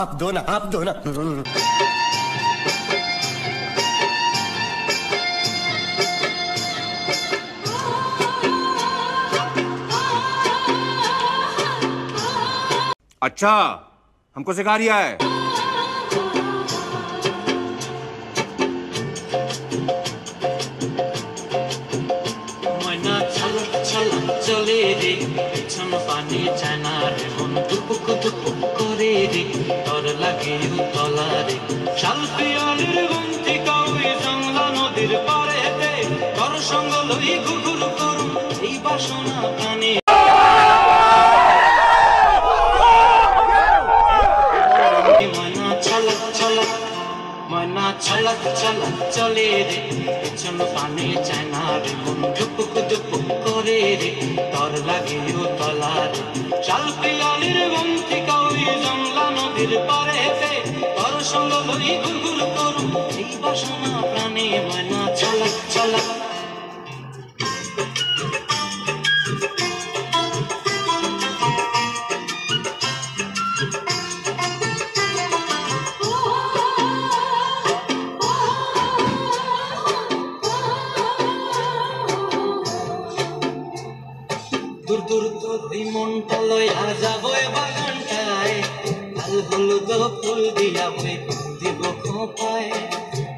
आप दो ना, आप दो ना। अच्छा, हमको सिखा रिया है। ময়না ছলক ছলক চলে রে, পেছন পানি চায় না রে, মন দুপুক দুপুক করে রে, ডর লাগে উতলা রে। শাল পিয়ালির বন্তি কাউই জংলা নদীর পাড়েতে, তোর সঙ্গ লই ঘুঘুর করুম এই বাসনা প্রাণে। ময়না ছলক ছলক, ময়না ছলক ছলক চলে রে, পেছন পানি চায় না রে, মন দুপুক দুপুক করে রে, তোর লাগে উতলা রে। শাল পিয়ালির বন্তি কাউই জংলা নদীর পাড়েতে, তোর সঙ্গ লই ঘুঘুর করুম এই বাসনা প্রাণে। ময়না ছলক ছলক। দূর দূর তোর এই মনটা লইয়া যাবো বাগানটায়, লাল হলুদ ফুল দিয়া বই দিব খোপায়।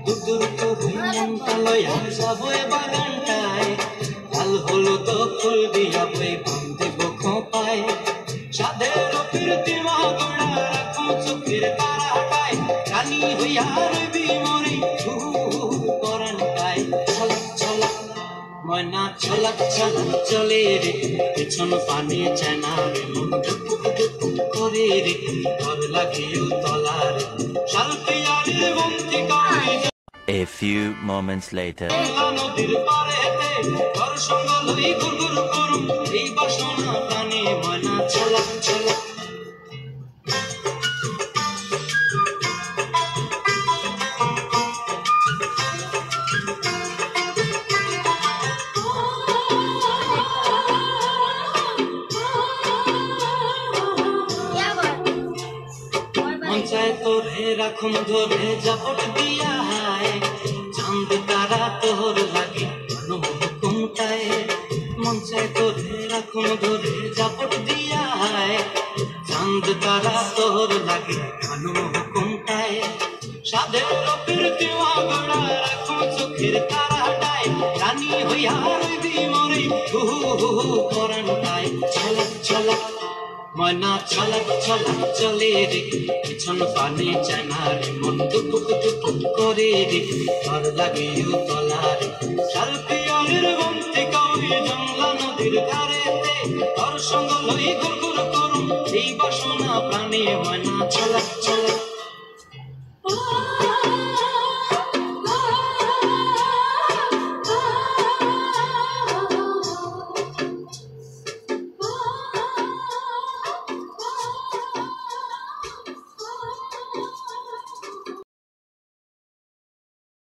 দূর দূর তোর এই মনটা লইয়া যাবো বাগানটায়, লাল হলুদ ফুল দিয়া বই দিব খোপায়। সাধের প্রীতি মাগড়া রাখো চোখের তারাটায়, রানী হইয়া রবি মরি পরানটায়। ছলক ছলক, ময়না ছলক ছলক চলে রে, পেছন পানি চায় না রে, মন দুপুক দুপুক করে রে, ডর লাগে উতলা রে। শাল পিয়ালির বন্তি কাউই A few moments later. নদীর পাড়েতে, তোর সঙ্গ লই ঘুঘুর করুম এই বাসনা প্রাণে। ময়না ছলক ছলক। মন চায় তোরে রাখুন ধরে জাপট দিয়া হায়, চাঁদ তারা তোর লাগে হুকুমটায়। মন চায় তোরে রাখুন ধরে জাপট দিয়া হায়, চাঁদ তারা তোর লাগে হুকুমটায়। সাধের প্রীতি মাগড়া রাখো চোখের তারাটায়, রানী হইয়া রবি মরি পরানটায়। ছলক ছলক, ময়না ছলক ছলক চলে রে, পেছন পানি চায় না রে, মন দুপুক দুপুক করে রে, তোর লাগে উতলা রে। শাল পিয়ালির বন্তি কাউই জংলা নদীর ধারেতে, তোর সঙ্গ লই ঘুরঘুর করুম এই বাসনা প্রাণে। ময়না ছলক ছলক।